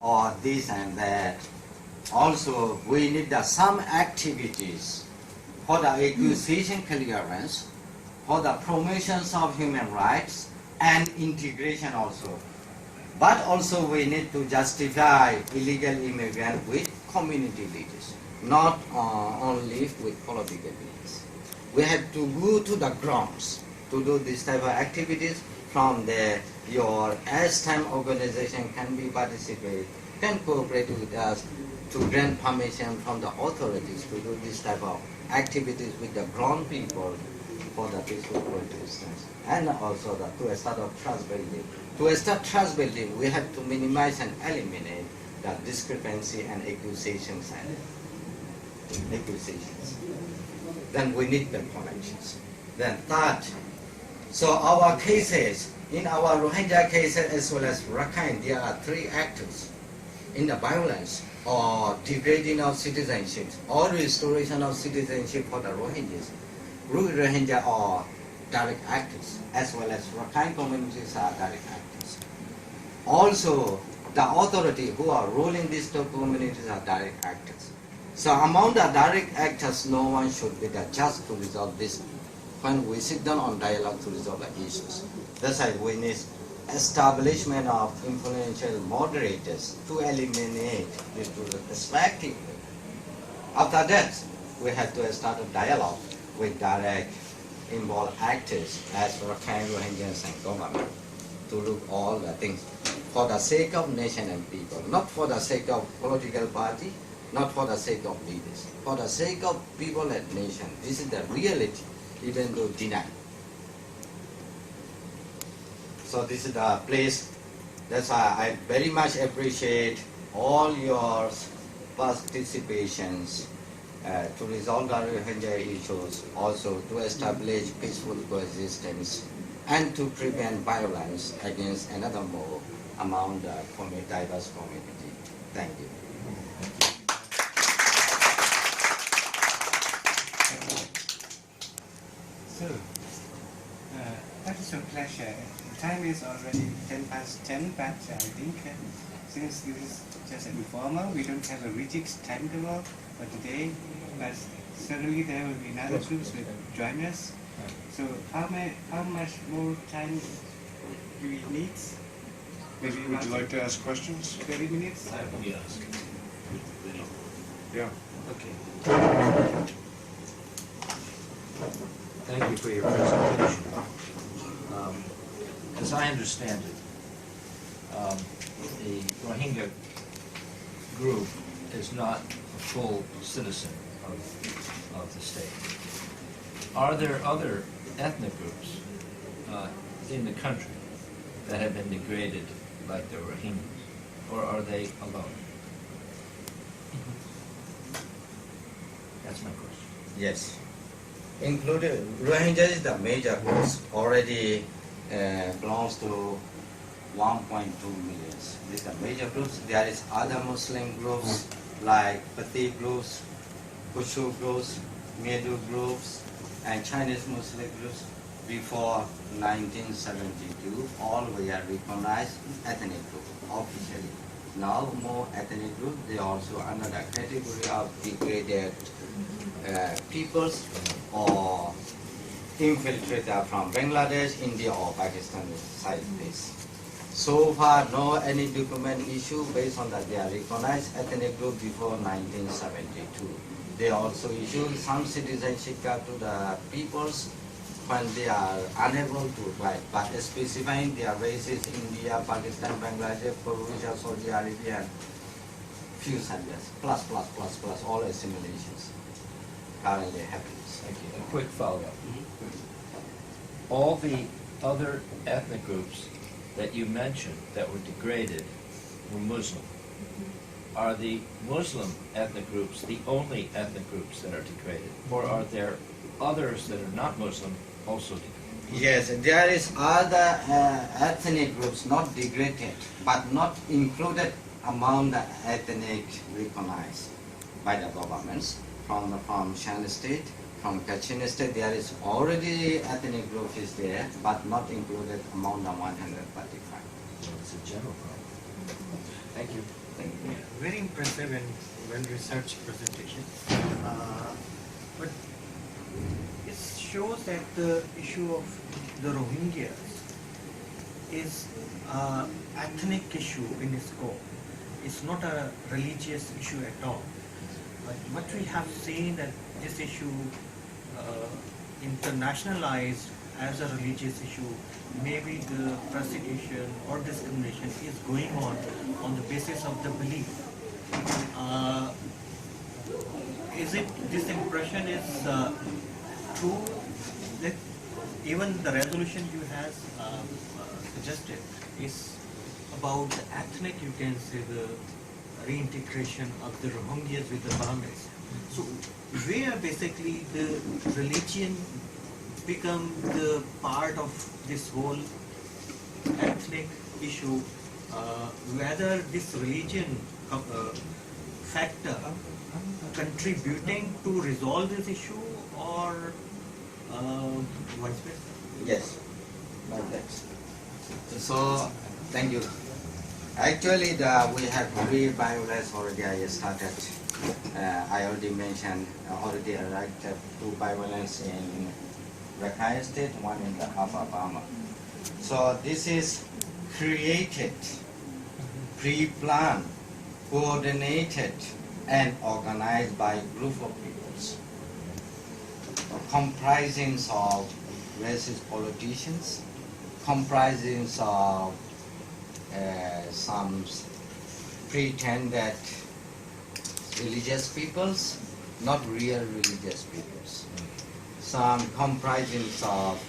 or this and that. Also, we need some activities for the acquisition clearance, for the promotions of human rights and integration also. But also we need to justify illegal immigrant with community leaders, not only with political leaders. We have to go to the grounds to do this type of activities. From there, your as-time organization can be participate, can cooperate with us to grant permission from the authorities to do this type of activities with the ground people for the peaceful coexistence, and also to start of trust building. To start trust building, we have to minimize and eliminate the discrepancy and accusations. Then we need the connections. Then third, so our cases, in our Rohingya cases as well as Rakhine, there are three actors in the violence or degrading of citizenship or restoration of citizenship for the Rohingyas. Rohingya are direct actors, as well as Rakhine communities are direct actors. Also, the authority who are ruling these two communities are direct actors. So among the direct actors, no one should be the judge to resolve this when we sit down on dialogue to resolve the issues. That's why we need establishment of influential moderators to eliminate this perspective. After that, we have to start a dialogue with direct involved actors as Rakhine, Rohingyas and government to look all the things for the sake of nation and people, not for the sake of political party, not for the sake of leaders, for the sake of people and nation. This is the reality, even though denied. So this is the place. That's why I very much appreciate all your participations to resolve the Rohingya issues, also to establish peaceful coexistence and to prevent violence against another more among the diverse community. Thank you. So, that is a pleasure. Time is already 10 past 10, but I think since this is just informal, we don't have a rigid timetable for today, but certainly there will be another groups will join us. So how much more time do we need? Maybe Would you like to ask questions? 30 minutes? Yes. Yeah. Okay. Thank you for your presentation. As I understand it, the Rohingya group is not a full citizen of the state. Are there other ethnic groups in the country that have been degraded like the Rohingyas, or are they alone? That's my question. Yes. Included, Rohingya is the major group, already belongs to 1.2 million. These are major groups. There is other Muslim groups like Pati groups, Kushu groups, Medu groups, and Chinese Muslim groups. Before 1972, all were recognized ethnic groups officially. Now more ethnic groups, they are also under the category of degraded peoples or infiltrated from Bangladesh, India or Pakistan side base. So far, no any document issue based on that they are recognized ethnic group before 1972. They also issued some citizenship card to the peoples when they are unable to write, but specifying their races, India, Pakistan, Bangladesh, Croatia, Saudi Arabia, and few subjects, plus, all assimilations currently happens. Thank you. A quick follow-up. All the other ethnic groups that you mentioned that were degraded were Muslim. Are the Muslim ethnic groups the only ethnic groups that are degraded, or are there others that are not Muslim also degraded? Yes, there is other ethnic groups not degraded, but not included among the ethnic recognized by the governments. From Shan State, from Kachin State, there is already ethnic group is there, but not included among the 135. So it's a general problem. Thank you. Very impressive and well-researched presentation. But it shows that the issue of the Rohingyas is an ethnic issue in its core. It's not a religious issue at all. But what we have seen that this issue internationalized as a religious issue, maybe the persecution or discrimination is going on the basis of the belief. Is it this impression is true that even the resolution you have suggested is about the ethnic, you can say, the reintegration of the Rohingyas with the Burmese. So where basically the religion become the part of this whole ethnic issue, whether this religion factor contributing to resolve this issue or vice versa? Yes, like that. So, thank you. Actually, we have three violence already I started. I already mentioned, already erected two violence in Rakhine State, one in the Upper Burma. So this is created, pre-planned, coordinated, and organized by a group of peoples, comprising of racist politicians, comprising of some pretended religious peoples, not real religious peoples. Some comprising of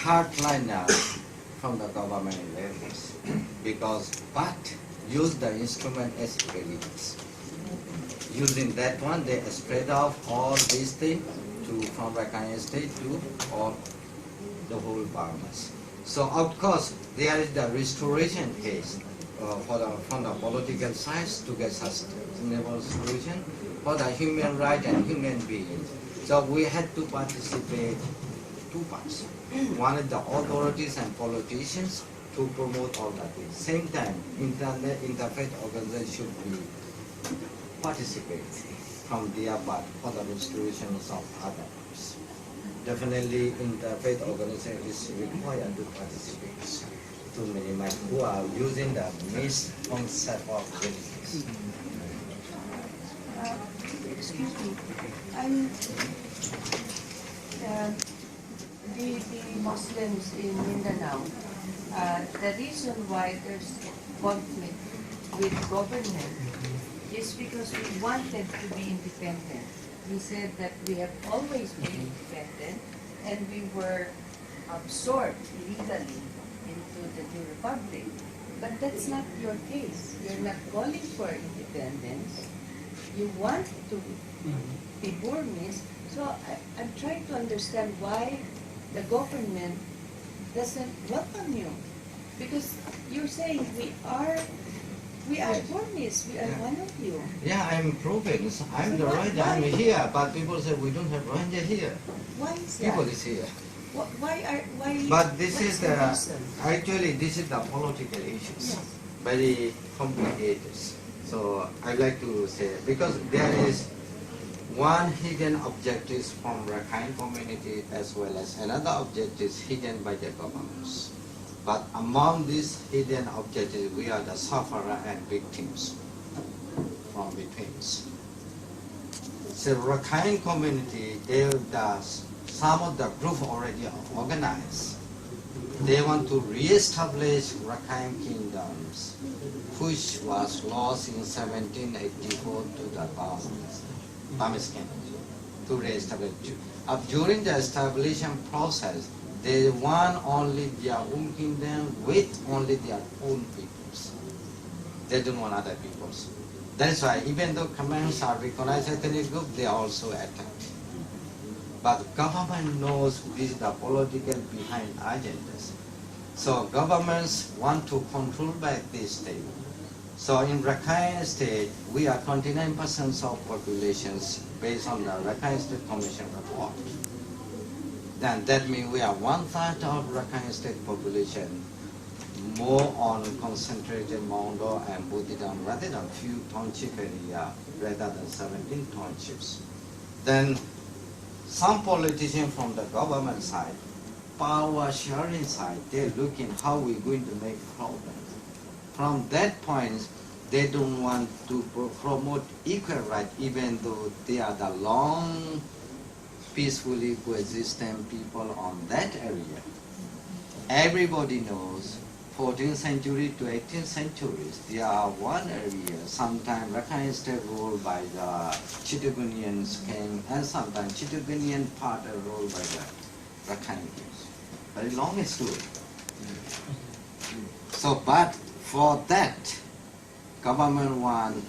hardliners from the government levels, but use the instrument as religious. Using that one, they spread out all these things from Rakhine State to all the whole Burmas. So of course, there is the restoration case from the political side to get sustainable solution for the human right and human beings. So we had to participate two parts. One is the authorities and politicians to promote all that. At the same time, interfaith organizations should be participate from their part for the restoration of others. Definitely, interfaith organization is required to participate to minimize who are using the misconcept of religions. Excuse me. The Muslims in Mindanao, the reason why there's conflict with government is because we wanted to be independent. We said that we have always been independent and we were absorbed legally into the new republic. But that's not your case. You're not calling for independence. You want to be Burmese. So I'm trying to understand why the government doesn't welcome you. Because you're saying we are Burmese, we are one of you. Yeah, I'm proving. I'm the Rohingya, I'm here, but people say we don't have Rohingya here. Why is that? People is here. Why? But this what's is the reason? actually this is the political issues, Yes. very complicated. So I like to say because there is one hidden objective from Rakhine community as well as another objective hidden by the governments. But among these hidden objectives, we are the sufferer and victims from between. So Rakhine community, some of the group already organized. They want to re-establish Rakhine kingdoms, which was lost in 1784 to the Burmese kingdom, to re-establish. During the establishment process, they want only their own kingdom with only their own peoples. They don't want other peoples. That's why even though Khmers are recognized ethnic group, they are also attacked. But government knows this is the political behind agendas. So governments want to control back this state. So in Rakhine State, we are 29% of populations based on the Rakhine State Commission report. Then that means we are 1/3 of Rakhine State population. more on concentrated Mondo and Buddhism rather than few township area rather than 17 townships. Then some politicians from the government side, power sharing side, they're looking how we're going to make progress. From that point, they don't want to promote equal rights even though they are the long peacefully coexisting people on that area. Everybody knows 14th century to 18th centuries, there are one area, sometimes Rakhine state ruled by the Chittagonians king, and sometimes Chittagonian part are ruled by the Rakhine kings. Very long story. So, but for that, government want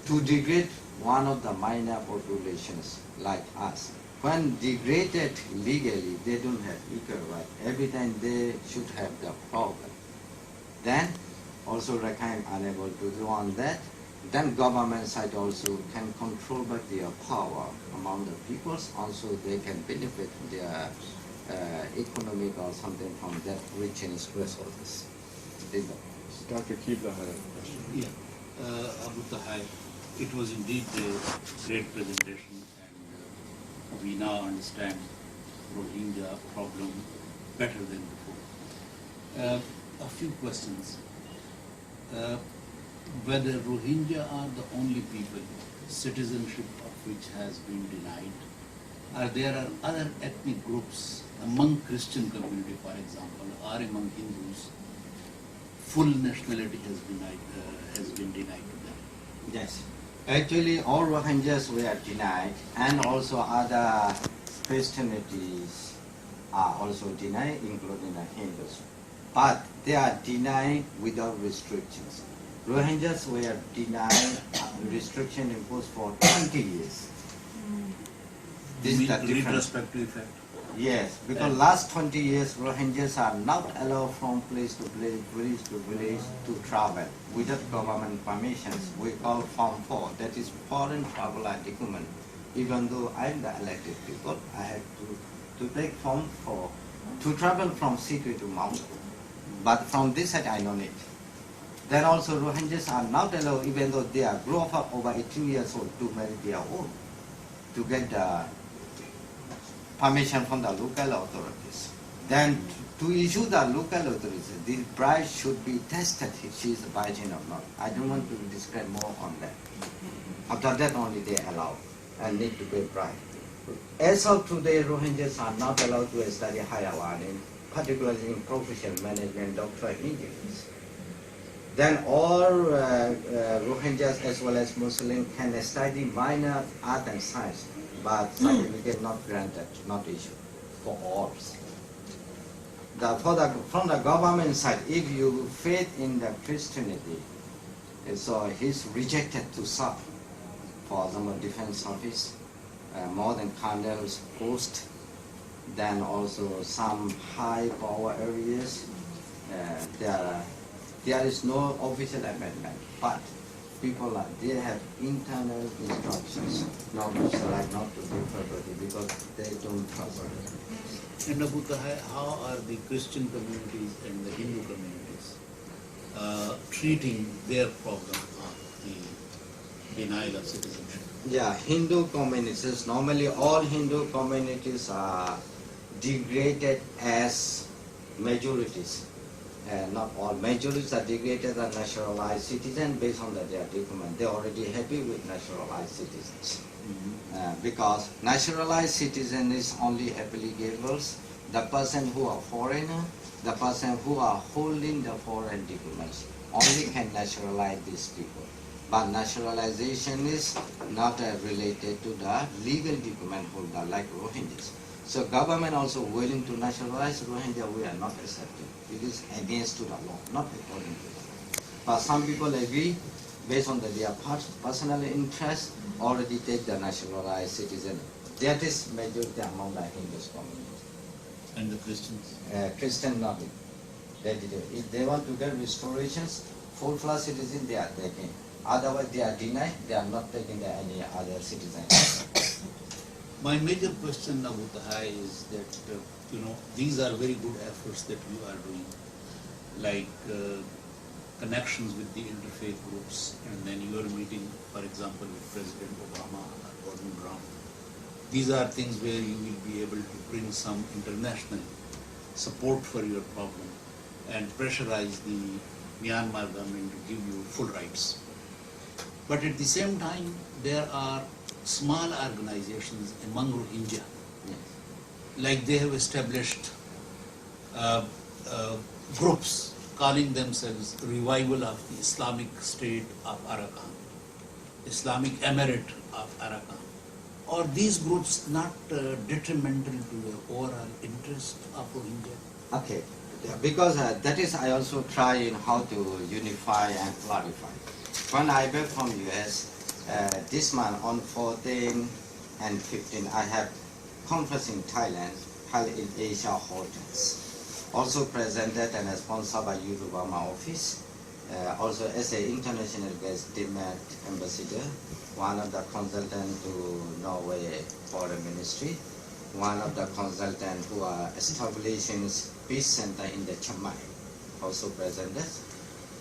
to degrade one of the minor populations like us. When degraded legally, they don't have equal right. Every time they should have the problem. Then also Rakhine unable to do on that. Then government side also can control by their power among the peoples. Also they can benefit their economic or something from that rich resources. Dr. Kibla had a question. Yeah, Abu Tahai, it was indeed a great presentation, and we now understand Rohingya problem better than before. A few questions. Whether Rohingya are the only people, citizenship of which has been denied, or there are other ethnic groups among Christian community, for example, or among Hindus, full nationality has been denied to them. Yes. Actually, all Rohingyas were denied, and also other Christianities are also denied, including the Hindus. But they are denied without restrictions. Rohingyas were denied restriction imposed for 20 years. This is the difference. Retrospective effect. Yes, because last 20 years Rohingyas are not allowed from place to place, village to village to travel without government permissions. We call Form 4, that is foreign traveler document. Even though I'm the elected people, I have to take Form 4 to travel from city to mountain. But from this side I don't need. Then also Rohingyas are not allowed, even though they are grown up over 18 years old, to marry their own, to get the permission from the local authorities. Then to issue the local authorities, the bride should be tested if she is a virgin or not. I don't want to describe more on that. After that only they allow and need to pay bride. As of today, Rohingyas are not allowed to study higher learning, particularly in professional management, doctorate engineers. Then all Rohingyas as well as Muslims can study minor art and science, but certificate not granted, not issued for all. From the government side, if you faith in the Christianity, so he's rejected to serve for some defense office, more than colonels post, then also some high power areas. There is no official amendment, but people they have internal instructions not to select, not to give property because they don't trust it. And Abu Tahai, how are the Christian communities and the Hindu communities treating their problem of the denial of citizenship? Yeah, Hindu communities, normally all Hindu communities are degraded as majorities. Not all majorities are degraded as naturalized citizens based on their document. They're already happy with naturalized citizens. Because naturalized citizen is only applicable the person who are foreigner, the person who are holding the foreign documents only can naturalize these people. But naturalization is not related to the legal document holder like Rohingyas. So government also willing to nationalize Rohingya, we are not accepting. It is against to the law, not according to the law. But some people agree, based on their personal interest, already take the nationalized citizen. That is majority among the Hindus community. And the Christians? Christian nothing. They did it. If they want to get restorations, full-class citizen they are taking. Otherwise they are denied, they are not taking any other citizen. My major question, Abu Tahai, is that these are very good efforts that you are doing. like connections with the interfaith groups, and then you are meeting, for example, with President Obama or Gordon Brown. These are things where you will be able to bring some international support for your problem and pressurize the Myanmar government to give you full rights. But at the same time, there are small organizations among Rohingya, like they have established groups calling themselves Revival of the Islamic State of Arakan, Islamic Emirate of Arakan. Are these groups not detrimental to the overall interest of Rohingya? Okay, because that is I also try in how to unify and clarify. When I back from US, this month on 14 and 15, I have conference in Thailand, in Asia Hotels. Also presented and sponsored by Youth Obama Office. Also as an international guest diplomat ambassador, one of the consultants to Norway Foreign Ministry, one of the consultants who are establishing peace center in the Chiang Mai, also presented.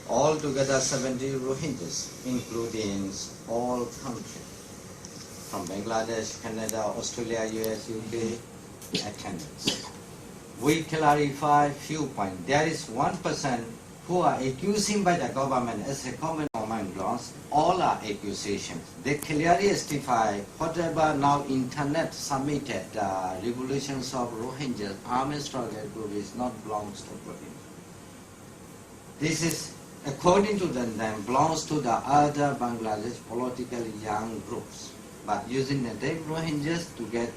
All together 70 Rohingyas, including all countries, from Bangladesh, Canada, Australia, US, UK, attendance. We clarify few points. There is 1% who are accusing by the government as a common grounds. All are accusations. They clearly justify whatever now internet submitted revolutions of Rohingyas, armed struggle group is not belongs to Rohingya. This is, according to them, belongs to the other Bangladesh political young groups. But using the name Rohingyas to get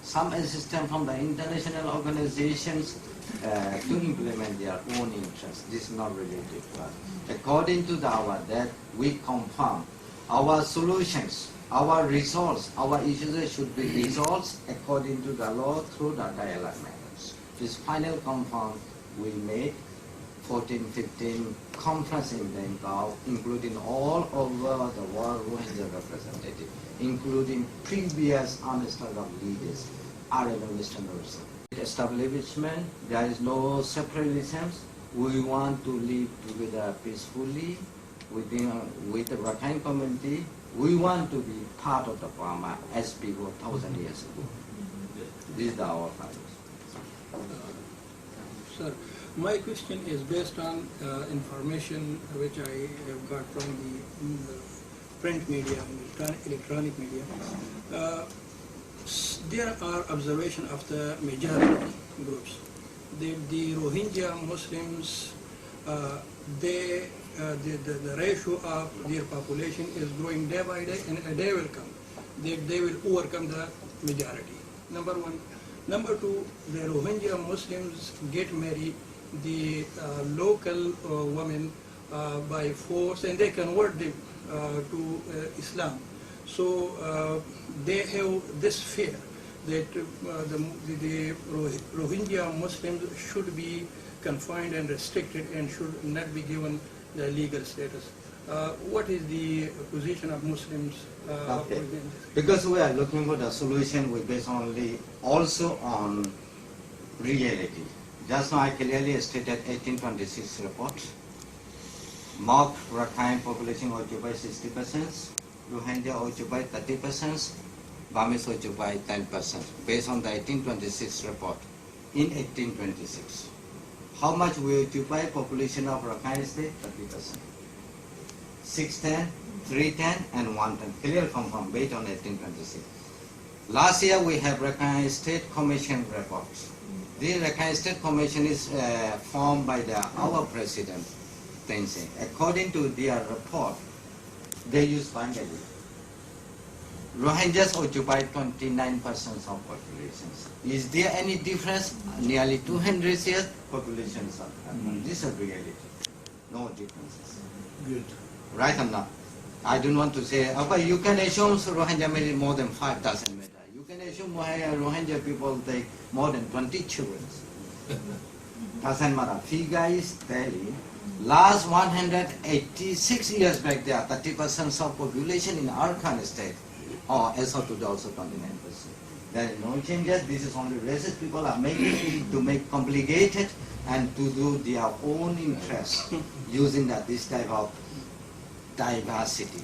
some assistance from the international organizations to implement their own interests. This is not related to us. According to our that we confirm our solutions, our results, our issues should be resolved according to the law through the dialogue methods. This final confirm we made 14-15 conference in Bangkok, including all over the world Rohingya representatives, including previous armed struggle leaders, Arab and Western also. Establishment, there is no separatism. We want to live together peacefully with the Rakhine community. We want to be part of the Burma as people 1,000 years ago. These are our values. Sir, my question is based on information which I have got from the print media and electronic media. There are observations of the majority groups. The Rohingya Muslims, the ratio of their population is growing day by day, and a day will come. They will overcome the majority. Number one. Number two, the Rohingya Muslims get married the local women by force, and they convert them to Islam. So they have this fear that the Rohingya Muslims should be confined and restricted and should not be given the legal status. What is the position of Muslims? Okay. Because we are looking for the solution, we base only also on reality. Just now I clearly stated 1826 report. Mock Rakhine population occupies 60%, Rohingya occupy 30%, Burmese occupy 10%, based on the 1826 report. In 1826, how much we occupy population of Rakhine state? 30%. 610, 310, and 110. Clear confirm based on 1826. Last year we have Rakhine State Commission report. The Rakhine State Commission is formed by our president, Tenzin. According to their report, they use Bengali. Rohingyas occupy 29% of populations. Is there any difference? Nearly 200 years populations are. This is reality. No differences. Good. Right or not? I don't want to say, okay, you can assume Rohingya married more than 5 doesn't matter. You can assume Rohingya people take more than 20 children. Doesn't matter. Figure is telling, last 186 years back there, 30% of population in Arakan state, or as of today also 29%. There is no changes. This is only racist people are making it to make complicated and to do their own interest using this type of diversity.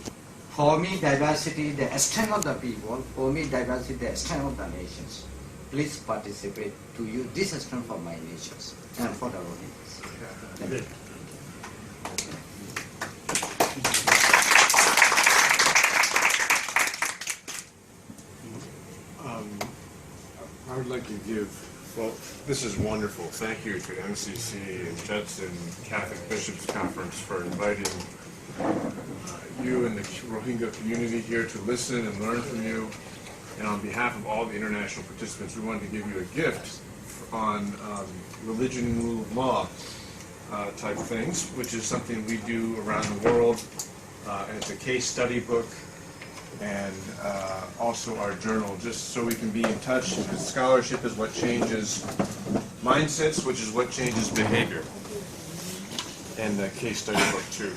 For me, diversity, the extent of the people. For me, diversity, the extent of the nations. Please participate to use this extent for my nations and for the Rohingyas. Thank you. I would like to give, well, this is wonderful. Thank you to MCC and Judson Catholic Bishops Conference for inviting you and the Rohingya community here to listen and learn from you. And on behalf of all the international participants, we wanted to give you a gift on religion and rule of law type things, which is something we do around the world. And it's a case study book, and also our journal, just so we can be in touch, because scholarship is what changes mindsets, which is what changes behavior. And the case study book too.